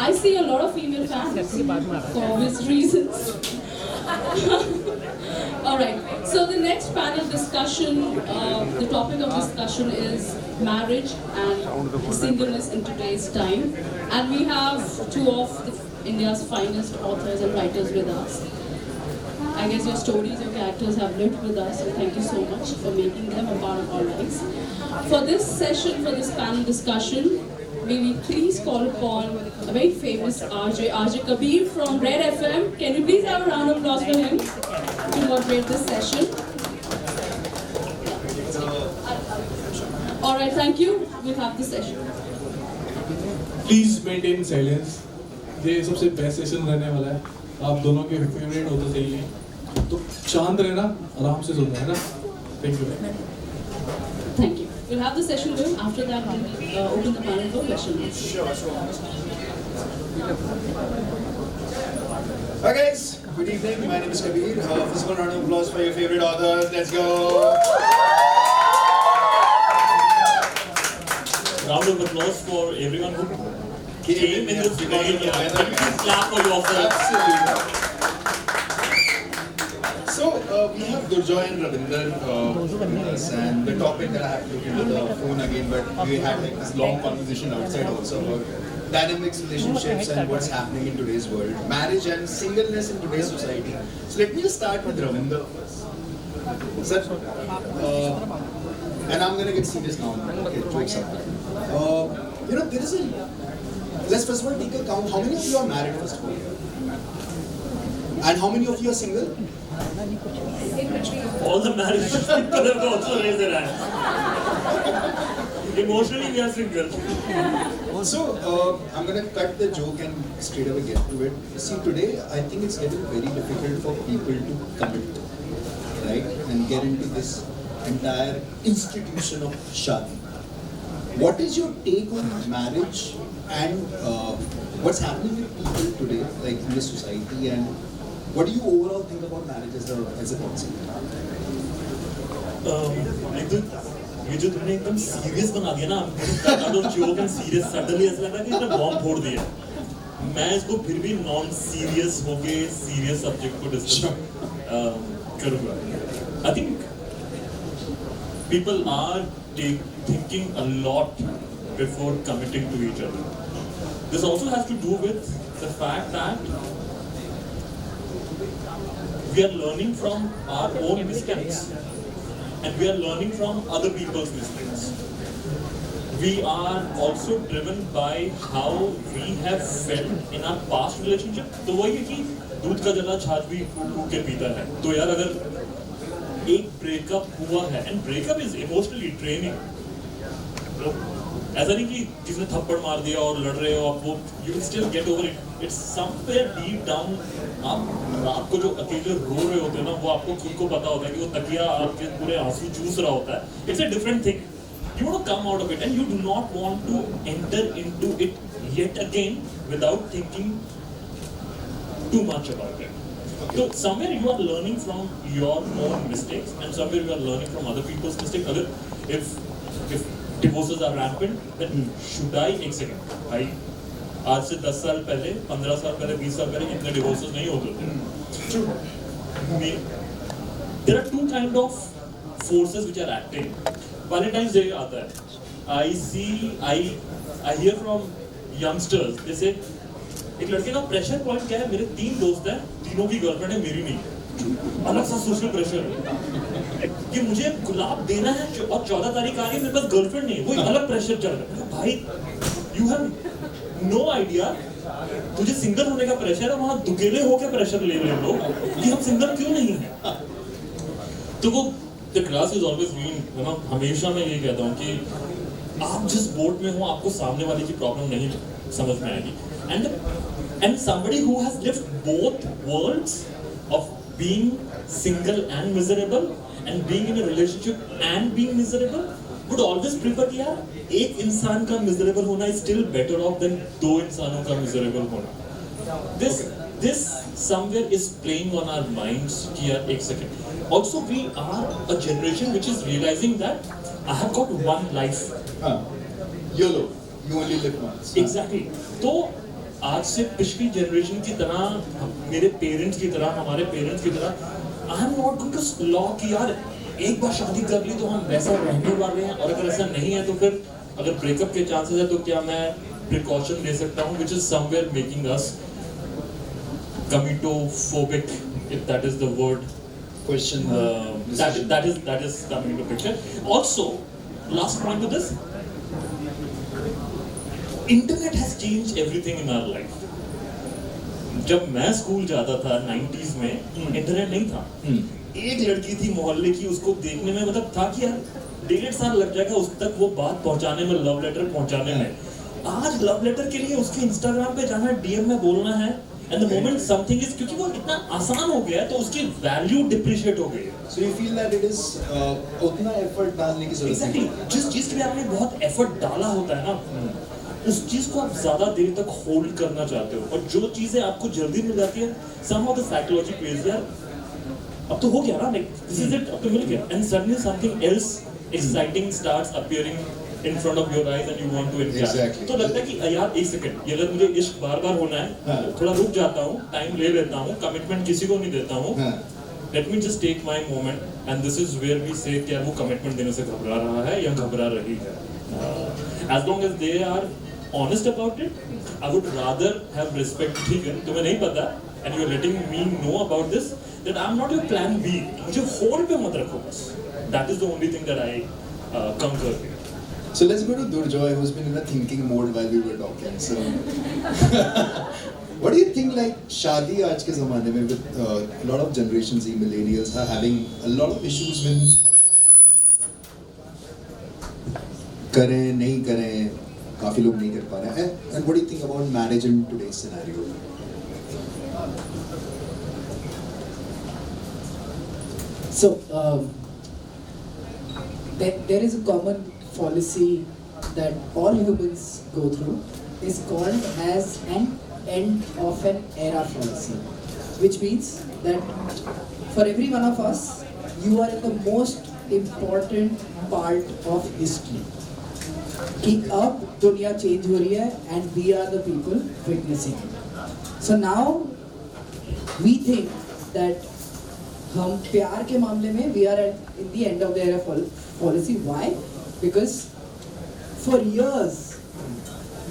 I see a lot of female fans for obvious reasons. Alright, so the next panel discussion, the topic of discussion is marriage and singleness in today's time. And we have two of India's finest authors and writers with us. I guess your stories, your characters have lived with us, and thank you so much for making them a part of our lives. For this session, for this panel discussion, may we please call upon a very famous RJ Kabir from RedFM. Can you please have a round of applause for him to moderate this session? Alright, thank you. We'll have the session. Please maintain silence. ये सबसे best session रहने वाला है. आप दोनों के favourite हो तो सही है. तो शांत रहना, आराम से सुनना है ना. Thank you. Thank you. We'll have the session going. After that, we'll open the panel for questions. Sure. Hi guys, good evening. My name is Kabir. Physical round of applause for your favorite authors. Let's go. Round of applause for everyone who came in this venue. Please clap for yourself. Absolutely. So we have Durjoy and Ravinder with us, and the topic that I have to look into the phone again, but we had like this long conversation outside also about dynamics, relationships, and what's happening in today's world, marriage and singleness in today's society. So let me just start with Ravinder first. Sir, and I'm gonna get serious now. Okay, jokes aside. There is a. Let's first of all take a count. How many of you are married first of all? And how many of you are single? All the married people have also raised their hands. Emotionally, we are single. So, I'm gonna cut the joke and straight away get to it. See, today, I think it's getting very difficult for people to commit, right? And get into this entire institution of shadi. What is your take on marriage and what's happening with people today, like in this society, and what do you overall think about marriage as a concept? ये जो तुमने एकदम serious बना दिया ना, joke and serious suddenly ऐसा लग रहा है कि इसने बॉम्ब फोड़ दिया. मैं इसको फिर भी नॉन सीरियस होके सीरियस सब्जेक्ट को डिस्कस करूँगा. I think people are thinking a lot before committing to each other. This also has to do with the fact that we are learning from our own mistakes and we are learning from other people's mistakes. We are also driven by how we have felt in our past relationship. तो वही है कि दूध का जला छाछ भी फूक के पीता है. तो यार अगर एक ब्रेकअप हुआ है, and breakup is emotionally draining. ऐसा नहीं कि किसने थप्पड़ मार दिया और लड़ रहे हो आप, वो you will still get over it. It's somewhere deep down. आप रात को जो अकेले रो रहे होते हैं ना, वो आपको खुद को पता होता है कि वो तकिया आपके पूरे आंसू चूस रहा होता है. It's a different thing. You want to come out of it and you do not want to enter into it yet again without thinking too much about it. So somewhere you are learning from your own mistakes and somewhere you are learning from other people's mistakes. Other, if divorces are rampant, then should I एक second भाई आज से 10 साल पहले, 15 साल पहले, 20 साल पहले इतने divorces नहीं होते थे. There are two kind of forces which are acting. Valentine's Day आता है. I hear from youngsters. They say एक लड़के का प्रेशर पॉइंट क्या है? मेरे 3 दोस्त हैं, तीनों की गर्लफ्रेंड है, मेरी नहीं. अलग सा सोशल प्रेशर है कि मुझे गुलाब देना है और 14 तारीख आ रही है, मेरे पास गर्लफ्रेंड नहीं है. वो अलग प्रेशर चल रहा है. भाई, you have no idea. तुझे सिंगल होने का प्रेशर है, वहाँ दुकेले होकर प्रेशर ले रहे लोग कि हम सिंगल क्यों नहीं हैं. तो वो the grass is always green. हमेशा मैं ये कहता हूँ कि आप जिस बोट में हो, आपको सामने वाले की प्रॉब्लम नहीं समझ में आएगी. And somebody who has lived both worlds of being single and miserable and being in a relationship and being miserable would always prefer कि यार एक इंसान का miserable होना is still better off than 2 इंसानों का miserable होना. This somewhere is playing on our minds कि यार एक second. Also we are a generation which is realizing that I have got one life. YOLO, you only live once. Exactly. तो आज से पिछली जनरेशन की तरह, मेरे पेरेंट्स की तरह, हमारे पेरेंट्स की तरह I am not going to law कि यार एक बार शादी कर ली तो हम वैसा रहने वाले हैं, और अगर ऐसा नहीं है तो फिर अगर ब्रेकअप के चांसेस है तो क्या मैं प्रिकॉशन ले सकता हूँ, which is somewhere making us comitophobic, if that is the word. Question. That is coming into picture. Also, last point to this, internet has changed everything in our life. जब मैं school जाता था 90s में, internet नहीं था. एक लड़की थी मोहल्ले की, उसको देखने में मतलब था कि यार 1.5 साल लग जाएगा उस तक वो बात पहुंचाने में, लव लेटर पहुंचाने में. आज लव लेटर के लिए उसके इंस्टाग्राम पे जाना, डीएम में बोलना है, and the moment something is, क्योंकि वो इतना आसान हो गया है तो उसकी वैल्यू डिप्रिशिएट हो गई है. So you feel that it is उतना एफर्ट डालने की जरूरत Exactly. जिस चीज के लिए आपने बहुत एफर्ट डाला होता है ना, उस चीज को आप ज्यादा देर तक होल्ड करना चाहते हो, और जो चीजें आपको जल्दी मिल जाती है, somehow the psychology plays, यार अब तो हो गया ना, like this is it, अब तो मिल गया, and suddenly something else exciting starts appearing in front of your eyes and you want to enjoy. Exactly. तो लगता है कि यार एक सेकंड, ये अगर मुझे इश्क बार-बार होना है, थोड़ा रुक जाता हूँ, टाइम ले लेता हूँ, कमिटमेंट किसी को नहीं देता हूँ. Let me just take my moment, and this is where we say कि यार वो कमिटमेंट देने से घबरा रहा है या घबरा रही है. As long as they are honest about it, I would rather have respect. ठीक है, तुम्हें नहीं पता, and you are letting me know about this, that I am not your plan B. मुझे होल्ड पे मत रखो बस. That is the only thing that I conquer here. So let's go to Durjoy, who's been in a thinking mode while we were talking. So, what do you think? Like शादी आज के ज़माने में with a lot of Generation Z millennials are having a lot of issues with करें नहीं करें, काफी लोग नहीं कर पा रहे हैं. And what do you think about marriage in today's scenario? So there is a common fallacy that all humans go through, is called as an end of an era fallacy, which means that for every one of us, you are in the most important part of history. कि अब दुनिया change हो रही है and we are the people witnessing it. So now we think that हम प्यार के मामले में we are in the end of the era fallacy. Why? Because for years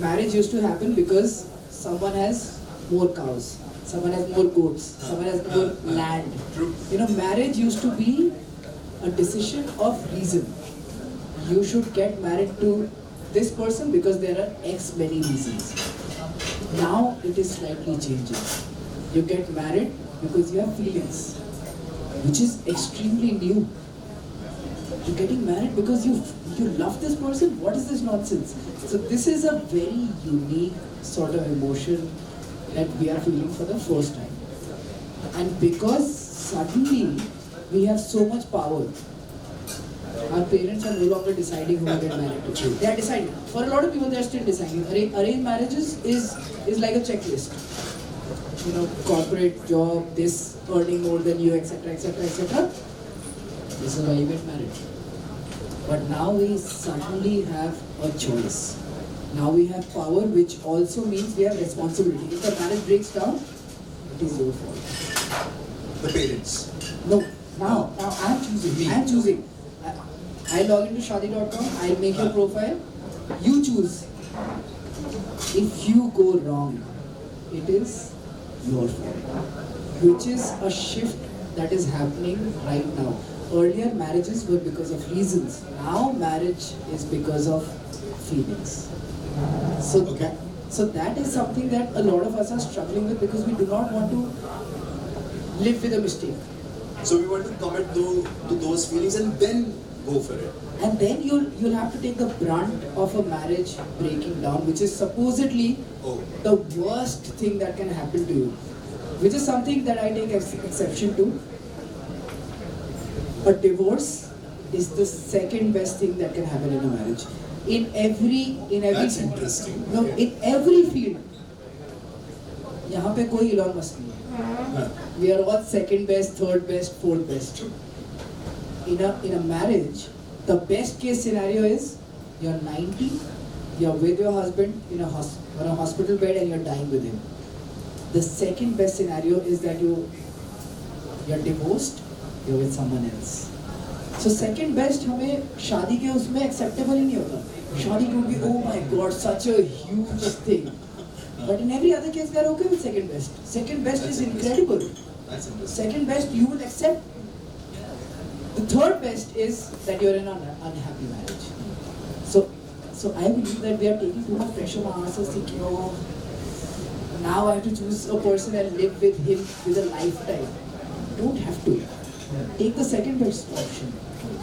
marriage used to happen because someone has more cows, someone has more goats, someone has more land. You know, marriage used to be a decision of reason. You should get married to this person because there are X many reasons. Now it is slightly changing. You get married because you have feelings, which is extremely new. You're getting married because you love this person. What is this nonsense? So this is a very unique sort of emotion that we are feeling for the first time. And because suddenly we have so much power, our parents are no longer deciding who we get married to. They are deciding. For a lot of people, they are still deciding. Arranged marriages is like a checklist. You know, corporate job, this, earning more than you, etc., etc., etc. This is why you get married. But now we suddenly have a choice. Now we have power, which also means we have responsibility. If the marriage breaks down, it is your fault. The parents. No, now I am choosing. I am choosing. I log into shadi.com, I'll make your profile. You choose. If you go wrong, it is your fault. Which is a shift that is happening right now. Earlier marriages were because of reasons. Now marriage is because of feelings. So that is something that a lot of us are struggling with because we do not want to live with a mistake. So we want to commit to those feelings and then go for it. And then you'll have to take the brunt of a marriage breaking down, which is supposedly the worst thing that can happen to you. Which is something that I take exception to. A divorce is the second best thing that can happen in a marriage. In every That's interesting. No, in every field. यहाँ पे कोई Elon Musk नहीं है. We are all second best, third best, fourth best. In a marriage, the best case scenario is you're 90, you're with your husband in a on a hospital bed and you're dying with him. The second best scenario is that you're divorced, you're with someone else. So second best हमें शादी के उसमें acceptable ही नहीं होता. शादी क्योंकि oh my god such a huge thing. But in every other case we are okay with second best. Second best is incredible. That's interesting. Second best you will accept. The third best is that you're in an unhappy marriage. So I believe that we are taking too much pressure on ourselves thinking, oh, now I have to choose a person and live with him with a lifetime. Don't have to. Take the second best option.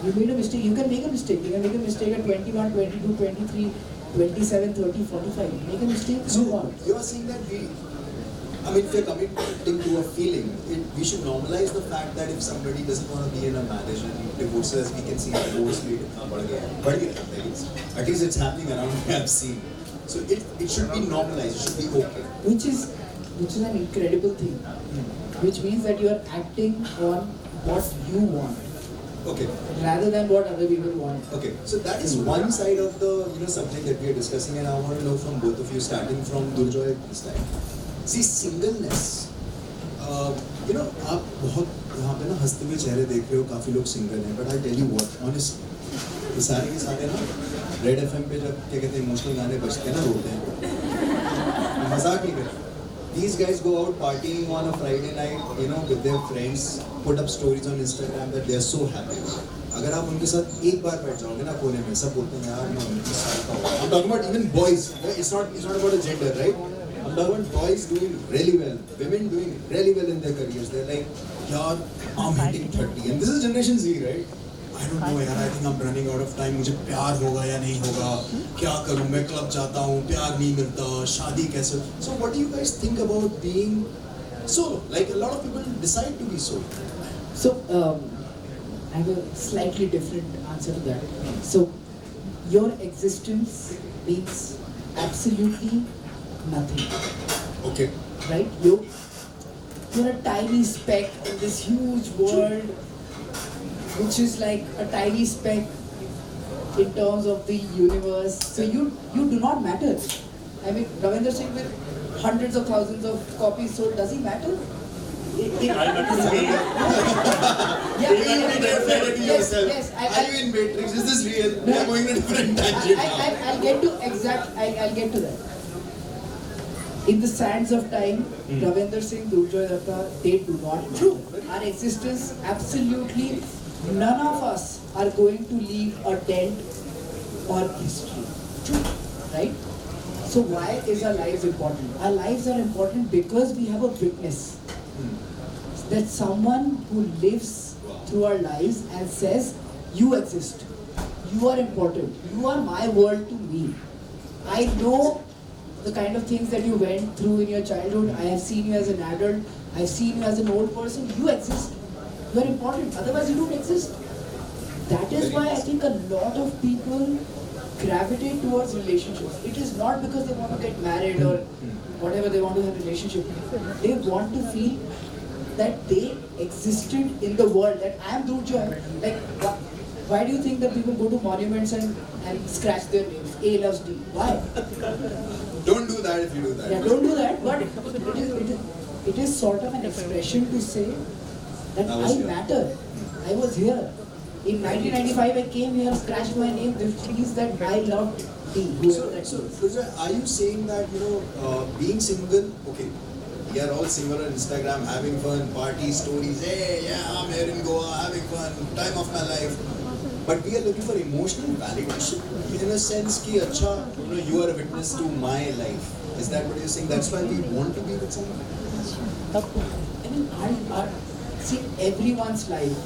You made a mistake. You can make a mistake. You can make a mistake at 21, 22, 23, 27, 30, 45. Make a mistake. So move on. you are saying that if you're committing to a feeling, we should normalize the fact that if somebody doesn't want to be in a marriage and divorces, we can see divorce rate बढ़ गया. At least it's happening around me. I've seen. So it should be normalized. It should be okay. Which is an incredible thing. Which means that you are acting on what you want Okay. rather than what other people want. Okay. So that is one side of the subject that we are discussing, and I want to know from both of you, starting from Durjoy this time. See, singleness. आप बहुत यहाँ पे ना हंसते हुए चेहरे देख रहे हो, काफी लोग सिंगल हैं, but I tell you what, honestly, ये सारे के सारे ना RedFM पे जब क्या कहते हैं इमोशनल गाने बजते हैं ना रोते हैं, मजाक नहीं करते. These guys go out partying on a Friday night, with their friends, put up stories on Instagram that they are so happy. अगर आप उनके साथ एक बार बैठ जाओगे ना कोने में, सब बोलते हैं यार मैं उनके साथ हूँ. I'm talking about even boys. It's not about a gender, right? I'm talking about boys doing really well, women doing really well in their careers. They're like, yaar, I'm hitting 30, and this is Generation Z, right? I don't know यार, I think I'm running out of time. मुझे प्यार होगा या नहीं होगा, क्या करूँ, मैं क्लब जाता हूँ, प्यार नहीं मिलता, शादी कैसे? So what do you guys think about being solo? Like a lot of people decide to be solo. So I have a slightly different answer to that. So your existence means absolutely nothing. Okay. Right? You're a tiny speck in this huge world, which is like a tiny speck in terms of the universe. So you do not matter. I mean, Ravinder Singh with hundreds of thousands of copies sold, does he matter? I matter to me. Yes. Are you in Matrix? Is this real? We are going in a different tangent now. I'll get to that. In the sands of time, Ravinder Singh, Durjoy, Dutta, they do not matter. Our existence, absolutely none of us are going to leave a dent or history. True. Right? So why is our lives important? Our lives are important because we have a witness. That someone who lives through our lives and says, you exist. You are important. You are my world to me. I know the kind of things that you went through in your childhood. I have seen you as an adult. I have seen you as an old person. You exist. You are important. Otherwise, you don't exist. That is why I think a lot of people gravitate towards relationships. It is not because they want to get married or whatever they want to have a relationship. They want to feel that they existed in the world. That I am Durjoy. Like, why do you think that people go to monuments and scratch their names? A loves D. Why? Don't do that if you do that. Yeah, don't do that. But it is sort of an expression to say that I matter. I was here. In 1995, I came here, scratched my name. This means that I loved D. So, are you saying that being single? Okay, we are all single on Instagram, having fun, party stories. Hey, yeah, I'm here in Goa, having fun, time of my life. But we are looking for emotional validation in a sense ki acha, you are a witness to my life. Is that what you're saying? That's why we want to be with someone? I mean, I see everyone's life.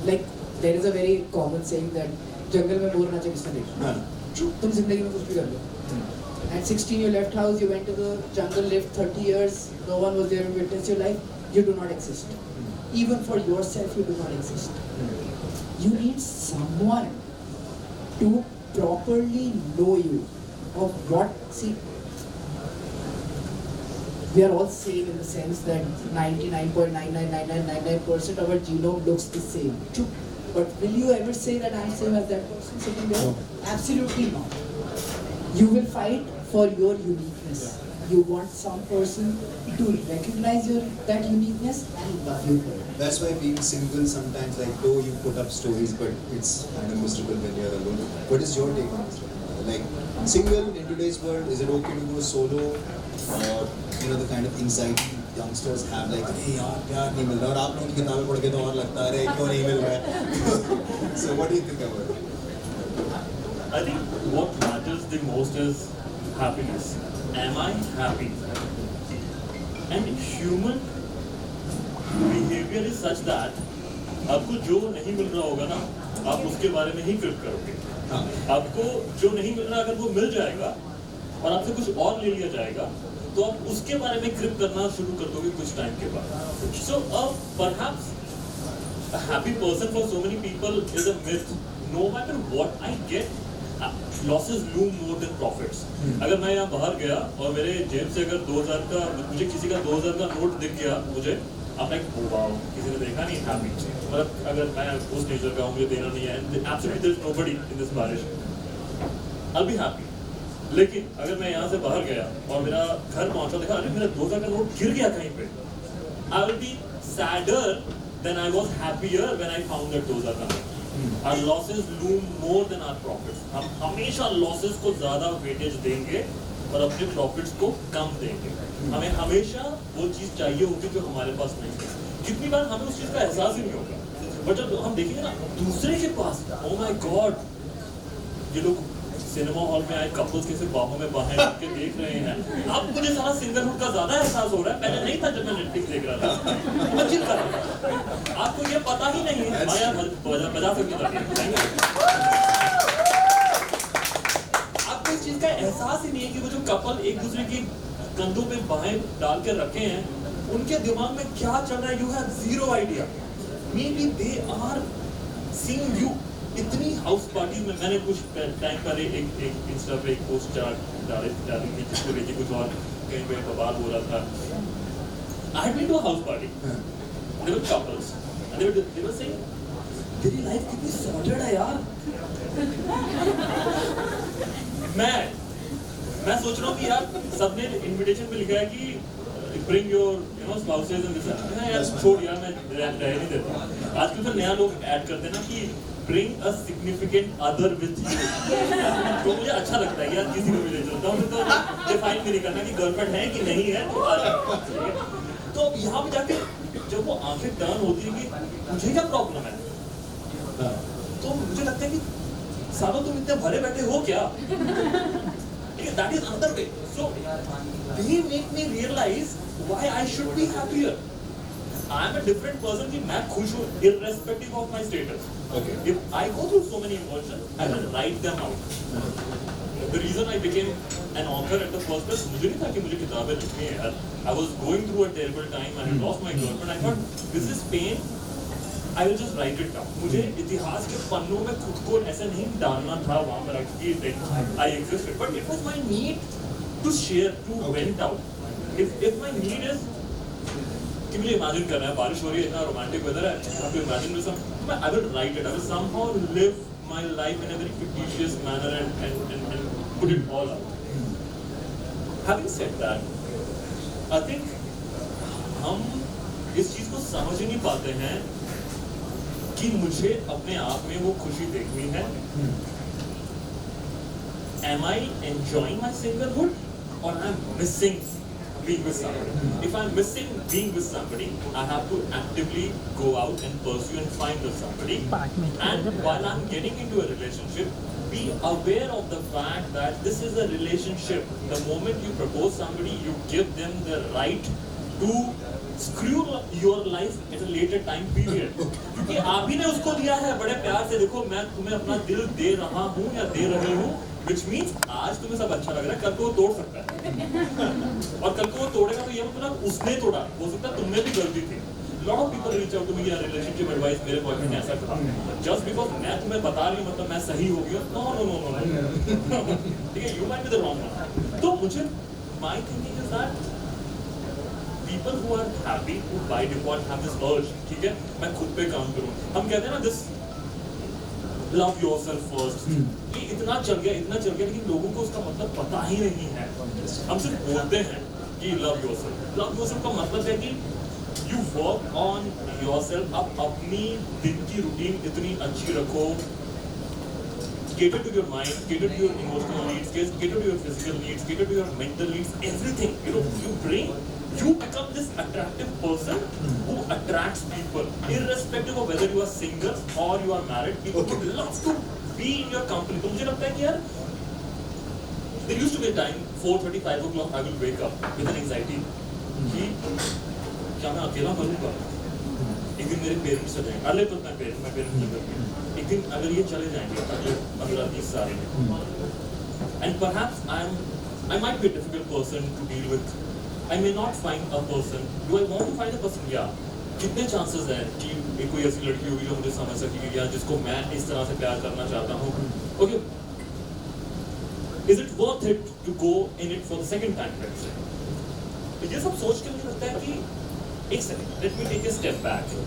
Like, there is a very common saying that jungle mein bore nache kisne dekha. तुम जिंदगी में कुछ भी कर लो. At 16 you left house, you went to the jungle, lived 30 years, no one was there to witness your life. You do not exist. Even for yourself, you do not exist. You need someone to properly know you of what. See, we are all same in the sense that 99.99999% of our genome looks the same. True. But will you ever say that I'm same as that person sitting there? No. Absolutely not. You will fight for your uniqueness. You want some person to recognize that uniqueness and love you for it. That's why being single sometimes, like, though you put up stories, but it's kind of miserable when you're alone. What is your take on this? Like, single in today's world, is it okay to go solo? Or, you know, the kind of anxiety youngsters have, like, hey, yaar, प्यार नहीं मिल रहा, और आप लोगों की किताबें पढ़ के तो और लगता है, अरे क्यों नहीं मिल रहा है? So what do you think about it? I think what matters the most is happiness. Am I happy? And human behavior is such that आपको जो नहीं मिल रहा होगा ना, आप उसके बारे में ही क्रिप करोगे. आपको जो नहीं मिल रहा, अगर वो मिल जाएगा और आपसे कुछ और ले लिया जाएगा, तो आप उसके बारे में क्रिप करना शुरू कर दोगे कुछ टाइम के बाद. So perhaps a happy person for so many people is a myth. No matter what I get, losses loom more than profits. अगर मैं यहाँ बाहर गया और मेरे जेब से अगर 2000 का, मुझे किसी का 2000 का नोट दिख गया, मुझे अब लाइक वाओ, किसी ने देखा नहीं, हैप्पी. मतलब अगर मैं उस नेचर का हूँ, मुझे देना नहीं है, absolutely there is nobody in this parish, I will be happy. लेकिन अगर मैं यहाँ से बाहर गया और मेरा घर पहुँचा, देखा अरे मेरा 2000 का नोट गिर गया कहीं पे, I will be sadder than I was happier when I found that 2000 का note. Our losses loom more than our profits. हम हमेशा losses को ज़्यादा weightage देंगे और अपने profits को कम देंगे. हमें हमेशा वो चीज़ चाहिए होगी जो हमारे पास नहीं है. कितनी बार हमें उस चीज़ का एहसास ही नहीं होगा. बट जब हम देखेंगे ना दूसरे के पास, oh my God, ये लोग सिनेमा हॉल में आए कपल्स कैसे बाहों में बाहें रख के देख रहे हैं. अब मुझे सारा सिंगलहुड का ज्यादा एहसास हो रहा है. पहले नहीं था जब मैं नेटफ्लिक्स देख रहा था. मैं चिल कर रहा था. आपको ये पता ही नहीं है. आया बजा सकते थे. आपको इस चीज का एहसास ही नहीं है कि वो जो कपल एक दूसरे की कंधों पे बाहें डाल के रखे हैं, उनके दिमाग में क्या चल रहा है. You have zero idea. Maybe they are seeing you. इतनी हाउस पार्टी में मैंने कुछ टाइम पहले एक इंस्टा पे एक पोस्ट डाली थी जिसको लेके कुछ और कहीं पे बवाल हो रहा था. I had been to a house party. There were couples and they were saying तेरी लाइफ कितनी सॉर्टेड है यार. मैं सोच रहा हूँ कि यार सबने इनविटेशन पे लिखा है कि bring your spouses and this. यार छोड़ यार, मैं रह नहीं देता. आजकल तो नया लोग ऐड करते हैं ना कि bring a significant other with you. तो मुझे अच्छा लगता है यार किसी को भी ले चलता हूँ. तो डिफाइन भी नहीं करना कि गर्लफ्रेंड है कि नहीं है. तो यहाँ पे जाके जब वो आंखें टर्न होती है कि मुझे क्या प्रॉब्लम है, तो मुझे लगता है कि सालों तुम इतने भरे बैठे हो क्या. That is another way. So they make me realize why I should be happier. I am a different person कि मैं खुश हूँ irrespective of my status. Okay. If I go through so many emotions, I will write them out. The reason I became an author at the first place, मुझे नहीं था कि मुझे किताबें लिखनी है यार. I was going through a terrible time. I had lost my girlfriend. I thought this is pain. I will just write it down. मुझे इतिहास के पन्नों में खुद को ऐसे नहीं डालना था वहाँ पर कि I existed. But it was my need to share, to vent out. If my need is कि मुझे imagine करना है, बारिश हो रही है, इतना romantic weather है, I have to imagine with some, I will write it. I will somehow live my life in a very fictitious manner and put it all out. Having said that, I think हम इस चीज को समझ ही नहीं पाते हैं कि मुझे अपने आप में वो खुशी देखनी है. Am I enjoying my singlehood or I'm missing being with somebody? If I'm missing being with somebody, I have to actively go out and pursue and find with somebody. And while I'm getting into a relationship, be aware of the fact that this is a relationship. The moment you propose somebody, you give them the right to screw your life at a later time period. क्योंकि आप ही ने उसको दिया है बड़े प्यार से. देखो मैं तुम्हें अपना दिल दे रहा हूँ या दे रही हूँ, which means आज तुम्हें सब अच्छा लग रहा है, कल को वो तोड़ सकता है. और कल को वो तोड़ेगा तो ये मतलब उसने तोड़ा, हो सकता है तुमने भी गलती थी. Lot of people reach out to me, यार relationship advice मेरे बॉयफ्रेंड ने ऐसा कहा. Just because मैं तुम्हें बता रही हूँ मतलब मैं सही हो गई. No. ठीक है, you might be the wrong one. तो मुझे my thinking is that people who are happy, who by default have this urge, ठीक है, मैं खुद पे काम करूँ. हम कहते हैं ना this love yourself first. ये इतना चल गया लेकिन लोगों को उसका मतलब पता ही नहीं है. हम सिर्फ बोलते हैं कि love yourself. Love yourself का मतलब है कि you work on yourself. आप अपनी दिन की रूटीन इतनी अच्छी रखो. Cater to your mind, cater to your emotional needs, cater to your physical needs, cater to your mental needs, everything. You know, you become this attractive person who attracts people, irrespective of whether you are single or you are married. People would love to be in your company. तो मुझे लगता है कि यार, there used to be a time 4:30, 5 o'clock I will wake up with an anxiety कि क्या मैं अकेला करूँगा? एक दिन मेरे पेरेंट्स चले जाएंगे, अरे तो मैं पेरेंट्स लेकर एक दिन अगर ये चले जाएंगे अगले 15-20 साल में, and perhaps I might be a difficult person to deal with. I may not find a person. Do I want to find a person? Yeah. कितने chances हैं कि कोई ऐसी लड़की होगी जो मुझे समझ सकेगी या जिसको मैं इस तरह से प्यार करना चाहता हूँ? Okay. Is it worth it to go in it for the second time? Let's say. तो ये सब सोच के मुझे लगता है कि एक second. Let me take a step back.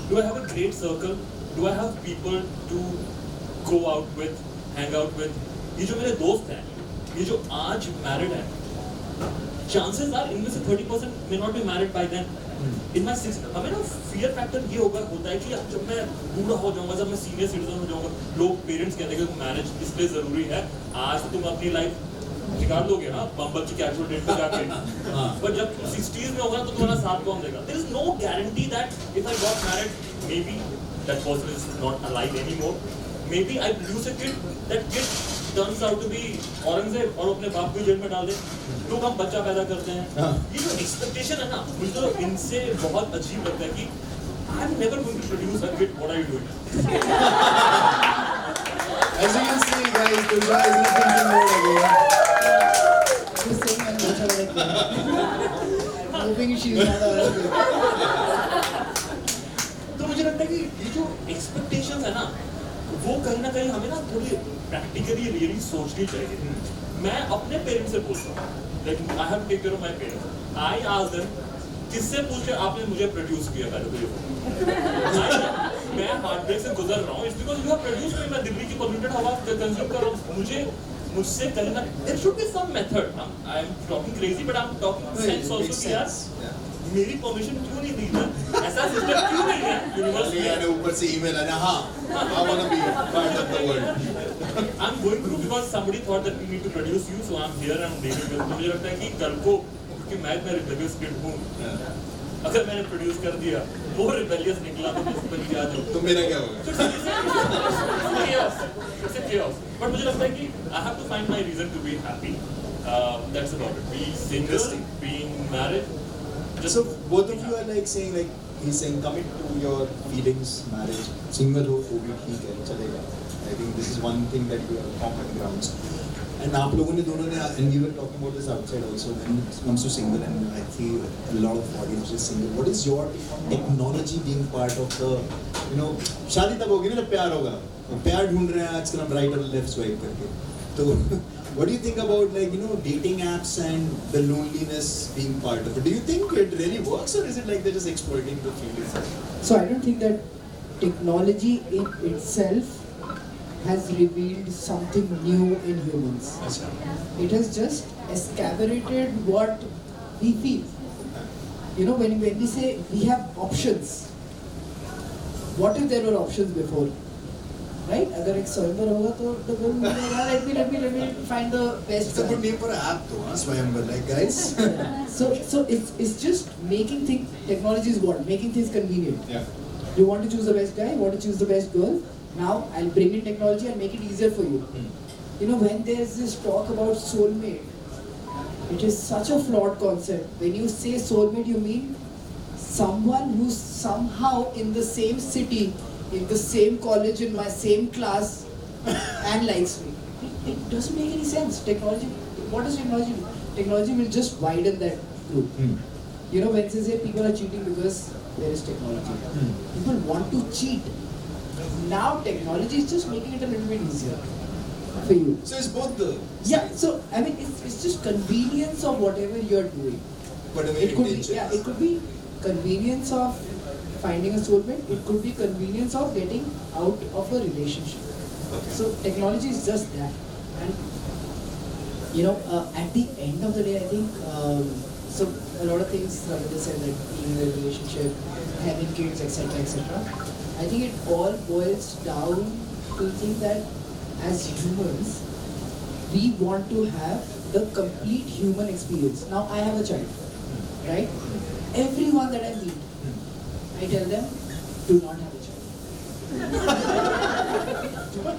Do I have a great circle? Do I have people to go out with, hang out with? ये जो मेरे दोस्त हैं, ये जो आज married हैं, chances are इनमें से 30% may not be married by then. In my 60s, हमें ना fear factor ये होता है कि जब मैं बूढ़ा हो जाऊँगा, जब मैं senior citizen हो जाऊँगा, लोग parents कहते हैं कि marriage इसलिए ज़रूरी है. आज तुम अपनी life निकाल दोगे ना बम्बल की कैजुअल डेट पे जाके, पर जब 60s में होगा तो तुम्हारा साथ कौन देगा? There is no guarantee that if I got married, maybe that person is not alive anymore. Maybe I produce a kid, that kid turns out to be Aurangzeb और अपने बाप को जेल में डाल दे. लोग हम बच्चा पैदा करते हैं. ये जो expectation है ना, मुझे तो इनसे बहुत अजीब लगता है कि I'm never going to produce a kid. What are you doing? As you can see, guys, Durjoy is in thinking mode again. She's saying I'm not sure like that. Hoping she's not aware. तो मुझे लगता है कि ये जो expectations है ना, वो कहीं ना कहीं हमें ना थोड़ी practically really सोचनी चाहिए. मैं अपने पेरेंट्स से पूछता हूँ, like I have to take care of my parents. I ask them, किससे पूछ के आपने मुझे प्रोड्यूस किया पहले तो ये मैं हार्ट ब्रेक से गुजर रहा हूँ. It's because you have produced me. मैं दिल्ली की polluted हवा कंज्यूम कर रहा हूँ. मुझसे कहीं ना there should be some method. I'm talking crazy, but I'm talking sense also कि यार मेरी परमिशन क्यों नहीं दी है? ऐसा सिस्टम क्यों नहीं है यूनिवर्सिटी में? ऊपर से ईमेल आना, हाँ, I wanna be part of the world. I'm going through because somebody thought that we need to produce you, so I'm here and I'm dealing with. मुझे लगता है कि कल को क्योंकि मैं इतना rebellious kid हूँ, अगर मैंने प्रोड्यूस कर दिया, वो rebellious निकला तो मुझ पर क्या जो? तो मेरा क्या होगा? It's a chaos. But मुझे लगता है कि I have to find my reason to be happy. That's about it. Being single, being married. So both of you are like saying, like he's saying, commit to your feelings, marriage. Single हो तो भी ठीक है, चलेगा. I think this is one thing that you have common grounds. And आप लोगों ने दोनों ने, and we were talking about this outside also when it comes to single, and I feel a lot of audience is single. What is your technology being part of the, you know, शादी तब होगी ना जब प्यार होगा. प्यार ढूंढ रहे हैं आजकल हम right और left swipe करके. तो what do you think about, like, you know, dating apps and the loneliness being part of it? Do you think it really works, or is it like they're just exploiting the feelings? So I don't think that technology in itself has revealed something new in humans. It has just excavated what we feel. You know, when we say we have options, what if there were options before? Right? अगर एक स्वयंवर होगा तो the girl will be like, let me find the best. It's a good name for an app though, huh? Swayamvar, like, guys. So it's just making things. Technology is what? Making things convenient. Yeah. You want to choose the best guy, you want to choose the best girl. Now I'll bring in technology and make it easier for you. You know, when there's this talk about soulmate, it is such a flawed concept. When you say soulmate, you mean someone who's somehow in the same city, in the same college, in my same class, and likes me. It doesn't make any sense. Technology, what does technology do? Technology will just widen that group. You know, when they say people are cheating because there is technology. People want to cheat. Now technology is just making it a little bit easier for you. So it's both the. Yeah, so I mean it's just convenience of whatever you're doing. Whatever It could be, intentions. yeah, it could be convenience of finding a soulmate. It could be convenience of getting out of a relationship. So technology is just that. And at the end of the day, I think so. A lot of things Ravinder said, that being in a relationship, having kids, etc., etc. I think it all boils down to the thing that as humans, we want to have the complete human experience. Now, I have a child, right? Everyone that I meet, I tell them, do not have a child.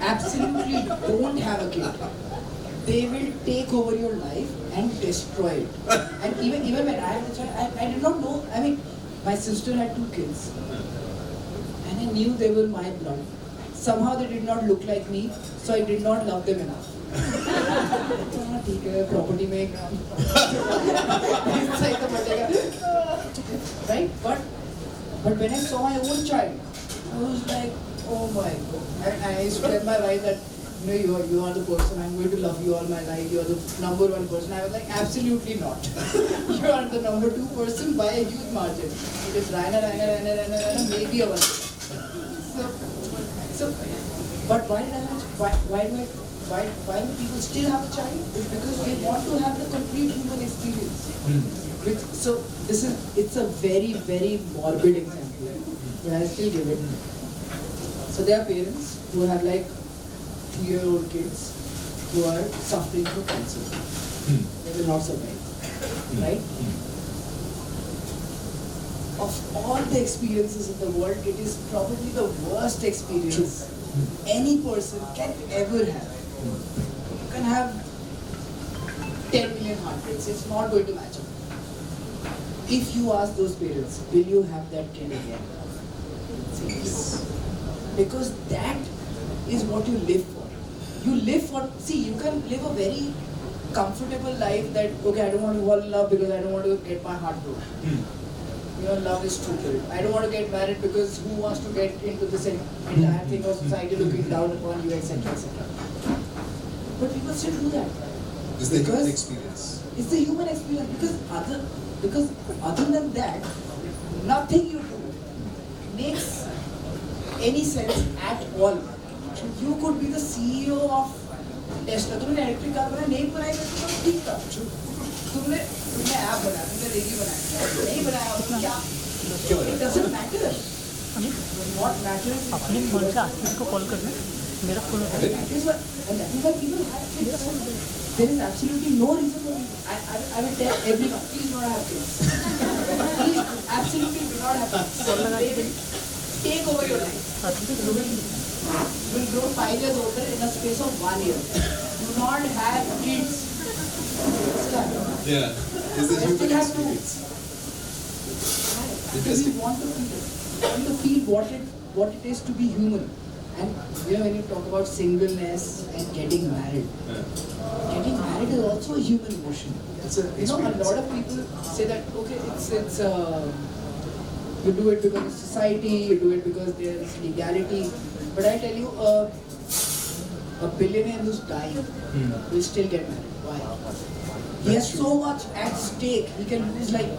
Absolutely don't have a kid. They will take over your life and destroy it. And even when I had a child, I did not know. I mean, my sister had 2 kids, and I knew they were my blood. Somehow they did not look like me, so I did not love them enough. ठीक है, property में right? But when I saw my own child, I was like, oh my God. And I used to tell my wife that, you are the person, I'm going to love you all my life, you are the number 1 person. I was like, absolutely not. You are the number 2 person by a huge margin. It is Raina, maybe a 1. So, but why do people still have a child? It's because they want to have the complete human experience. It's a very, very morbid example, but I still give it. So there are parents who have like 2-year-old kids who are suffering from cancer. They will not survive, right? Of all the experiences in the world, it is probably the worst experience any person can ever have. You can have 10 million heartbreaks, it's not going to match up. If you ask those parents, will you have that kid again? Yes. Because that is what you live for. You live for, you can live a very comfortable life that, okay, I don't want to fall in love because I don't want to get my heart broken. Love is stupid. I don't want to get married because who wants to get into this entire thing of society looking down upon you, etc., etc. But people still do that. It's the human experience. It's the human experience. Because other than that, nothing you do makes any sense at all. You could be the CEO of Tesla. तुमने electric car बनाया, नहीं बनाई तो ठीक था. तुमने app बनाया, तुमने रेगी बनाया, नहीं बनाया तो क्या? It doesn't matter. What matters is अपने फोन से आशीष को कॉल करना, मेरा phone and that is why people have kids. There is absolutely no reason why. I will tell everyone, please do not have kids. Please, absolutely do not have kids. They will take over your life. You will grow 5 years older in a space of 1 year. Do not have kids. Yeah, it's the human experience. Because we want to feel what it is to be human. And when you talk about singleness and getting married, getting married is also a human emotion. A lot of people say that, okay, it's you do it because of society, you do it because there is legality. But I tell you, a billionaire who's dying will still get married. Why? He has so much at stake. He can lose like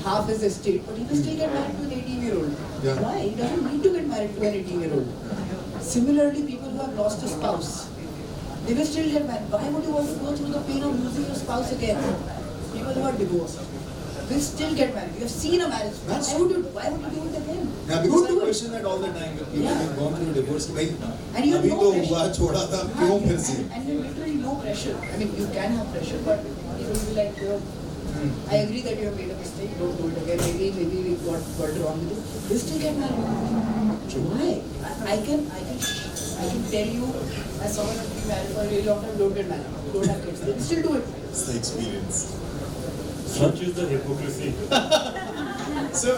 half his estate, but he will still get married to an 18-year-old. Yeah. Why? He doesn't need to get married to an 18-year-old. Similarly, people who have lost a spouse, they will still get married. Why would you want to go through the pain of losing your spouse again? People who are divorced will still get married. You have seen a marriage. Why would you do it again? Yeah, because I question that all the time with people who've gone through divorce. And you have अभी no तो pressure. हुआ छोड़ा था क्यों फिर से? And you literally no pressure. I mean, you can have pressure, but people will be like, I agree that you have made a mistake. Don't do it again. Maybe we got wrong with you. You still get married. Why? I can tell you, as someone who's been married for a really long time, don't get married. Don't have kids. They still do it. It's the experience. Such is the hypocrisy. So,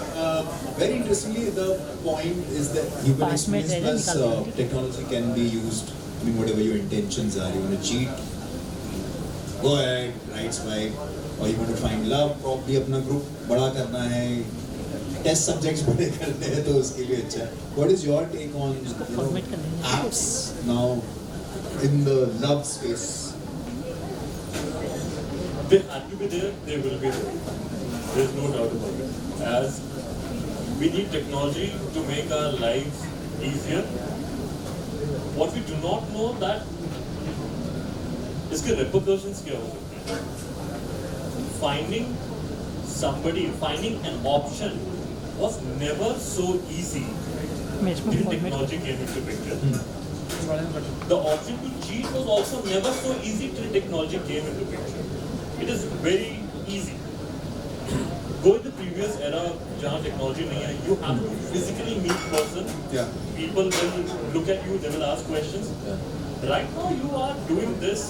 very interestingly, the point is that human पास में experience trailer plus निकाल technology can be used. I mean, whatever your intentions are, you want to cheat, go ahead, right swipe, or you want to find love, probably अपना group बड़ा करना है, test subjects बड़े करने हैं तो उसके लिए अच्छा है. What is your take on apps now in the love space? They have to be there, they will be there. There's no doubt about it. As we need technology to make our lives easier. What we do not know that इसके repercussions क्या हो सकते हैं. Finding an option was never so easy मैं इसमें till format technology came into picture. The option to cheat was also never so easy till technology came into picture. It is very easy. Go in the previous era, जहाँ technology नहीं है, you have to physically meet person. Yeah. People will look at you, they will ask questions. Yeah. Right now, you are doing this